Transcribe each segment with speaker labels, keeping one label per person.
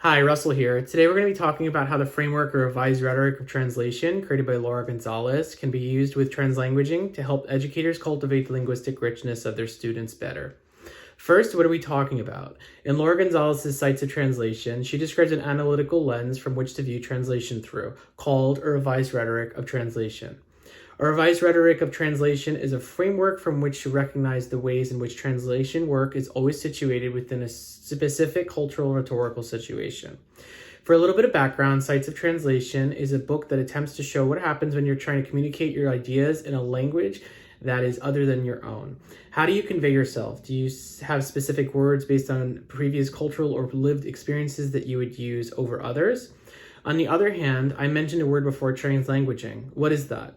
Speaker 1: Hi, Russell here. Today we're going to be talking about how the framework or revised rhetoric of translation created by Gonzales can be used with translanguaging to help educators cultivate the linguistic richness of their students better. First, what are we talking about? In Gonzales' Cites of Translation, she describes an analytical lens from which to view translation through, called a revised rhetoric of translation. A revised rhetoric of translation is a framework from which to recognize the ways in which translation work is always situated within a specific cultural rhetorical situation. For a little bit of background, Cites of Translation is a book that attempts to show what happens when you're trying to communicate your ideas in a language that is other than your own. How do you convey yourself? Do you have specific words based on previous cultural or lived experiences that you would use over others? On the other hand, I mentioned a word before, translanguaging. What is that?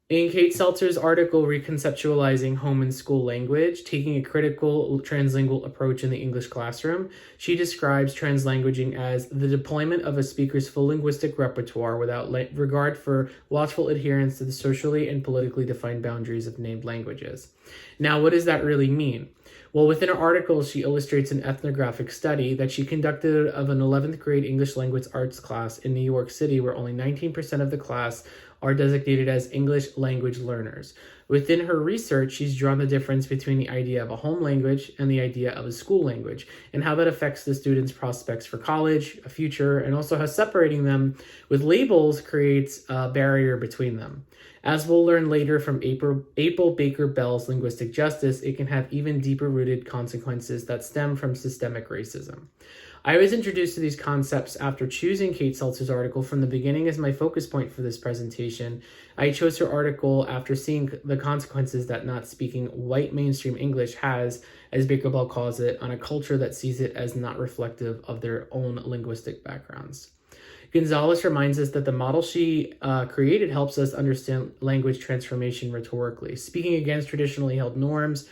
Speaker 1: In Kate Seltzer's article, Reconceptualizing Home and School Language, taking a critical translingual approach in the English classroom, she describes translanguaging as the deployment of a speaker's full linguistic repertoire without regard for watchful adherence to the socially and politically defined boundaries of named languages. Now, what does that really mean? Well, within her article, she illustrates an ethnographic study that she conducted of an 11th grade English language arts class in New York City, where only 19% of the class are designated as English language learners. Within her research, she's drawn the difference between the idea of a home language and the idea of a school language, and how that affects the students' prospects for college, a future, and also how separating them with labels creates a barrier between them. As we'll learn later from April Baker Bell's Linguistic Justice, it can have even deeper rooted consequences that stem from systemic racism. I was introduced to these concepts after choosing Kate Seltzer's article from the beginning as my focus point for this presentation. I chose her article after seeing the consequences that not speaking white mainstream English has, as Baker Bell calls it, on a culture that sees it as not reflective of their own linguistic backgrounds. Gonzales reminds us that the model she created helps us understand language transformation rhetorically, speaking against traditionally held norms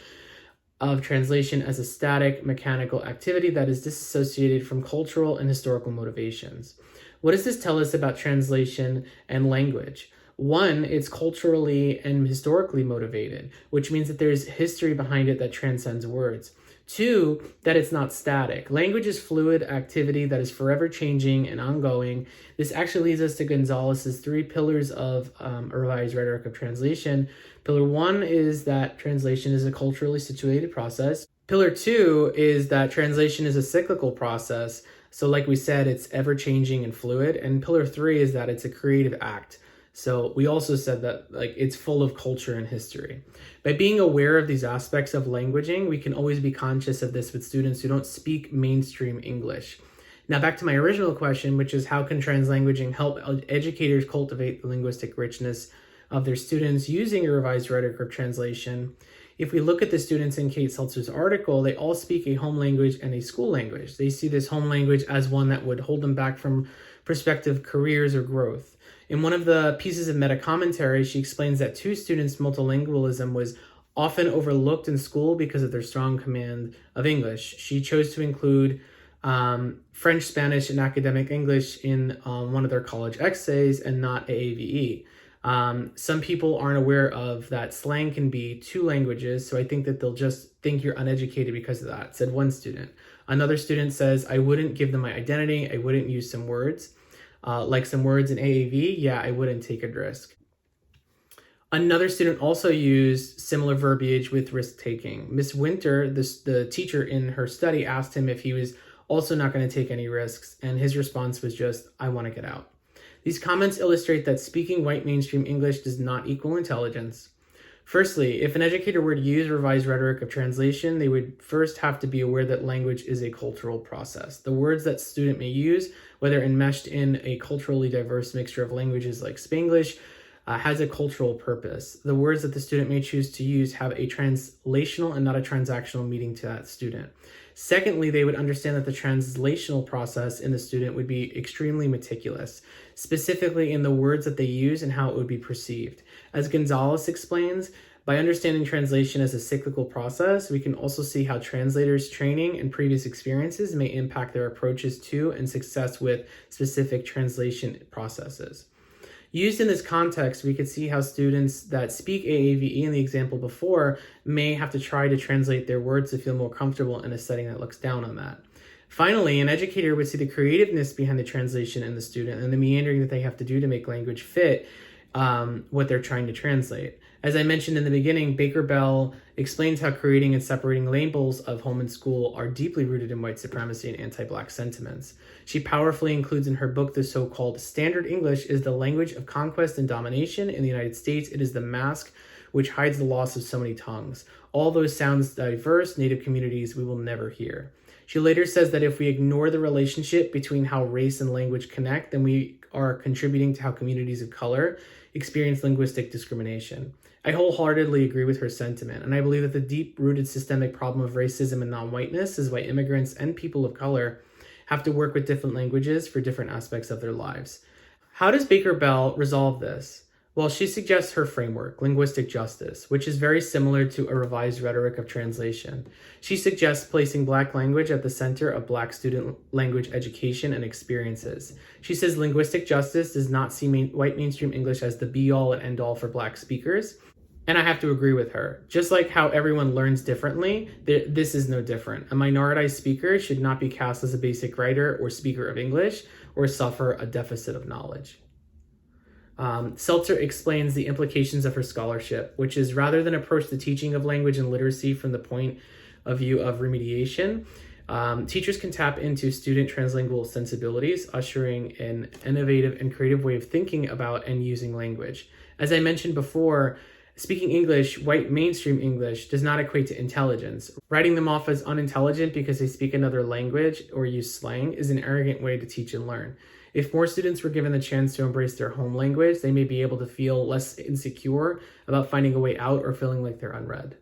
Speaker 1: of translation as a static, mechanical activity that is disassociated from cultural and historical motivations. What does this tell us about translation and language? One, it's culturally and historically motivated, which means that there's history behind it that transcends words. Two, that it's not static. Language is fluid activity that is forever changing and ongoing. This actually leads us to Gonzales' three pillars of a revised rhetoric of translation. Pillar one is that translation is a culturally situated process. Pillar two is that translation is a cyclical process. So like we said, it's ever changing and fluid. And pillar three is that it's a creative act. So we also said that it's full of culture and history. By being aware of these aspects of languaging, we can always be conscious of this with students who don't speak mainstream English. Now back to my original question, which is how can translanguaging help educators cultivate the linguistic richness of their students using a revised rhetoric of translation? If we look at the students in Kate Seltzer's article, they all speak a home language and a school language. They see this home language as one that would hold them back from prospective careers or growth. In one of the pieces of meta-commentary, she explains that two students' multilingualism was often overlooked in school because of their strong command of English. She chose to include French, Spanish, and academic English in one of their college essays and not AAVE. Some people aren't aware of that slang can be two languages, so I think that they'll just think you're uneducated because of that, said one student. Another student says, I wouldn't give them my identity, I wouldn't use some words. Like some words in AAV, yeah, I wouldn't take a risk. Another student also used similar verbiage with risk-taking. Miss Winter, the teacher in her study, asked him if he was also not going to take any risks, and his response was just, I want to get out. These comments illustrate that speaking white mainstream English does not equal intelligence. Firstly, if an educator were to use revised rhetoric of translation, they would first have to be aware that language is a cultural process. The words that student may use, whether enmeshed in a culturally diverse mixture of languages like Spanglish, has a cultural purpose. The words that the student may choose to use have a translational and not a transactional meaning to that student. Secondly, they would understand that the translational process in the student would be extremely meticulous, specifically in the words that they use and how it would be perceived. As Gonzales explains, by understanding translation as a cyclical process, we can also see how translators' training and previous experiences may impact their approaches to and success with specific translation processes. Used in this context, we could see how students that speak AAVE in the example before may have to try to translate their words to feel more comfortable in a setting that looks down on that. Finally, an educator would see the creativeness behind the translation in the student and the meandering that they have to do to make language fit what they're trying to translate. As I mentioned in the beginning, Baker Bell explains how creating and separating labels of home and school are deeply rooted in white supremacy and anti-Black sentiments. She powerfully includes in her book the so-called standard English is the language of conquest and domination in the United States. It is the mask which hides the loss of so many tongues. All those sounds diverse Native communities we will never hear. She later says that if we ignore the relationship between how race and language connect, then we are contributing to how communities of color experience linguistic discrimination. I wholeheartedly agree with her sentiment, and I believe that the deep-rooted systemic problem of racism and non-whiteness is why immigrants and people of color have to work with different languages for different aspects of their lives. How does Baker Bell resolve this? Well, she suggests her framework, linguistic justice, which is very similar to a revised rhetoric of translation. She suggests placing Black language at the center of Black student language education and experiences. She says linguistic justice does not see white mainstream English as the be-all and end-all for Black speakers. And I have to agree with her. Just like how everyone learns differently, this is no different. A minoritized speaker should not be cast as a basic writer or speaker of English or suffer a deficit of knowledge. Seltzer explains the implications of her scholarship, which is rather than approach the teaching of language and literacy from the point of view of remediation, teachers can tap into student translingual sensibilities, ushering an innovative and creative way of thinking about and using language. As I mentioned before, speaking English, white mainstream English, does not equate to intelligence. Writing them off as unintelligent because they speak another language or use slang is an arrogant way to teach and learn. If more students were given the chance to embrace their home language, they may be able to feel less insecure about finding a way out or feeling like they're unread.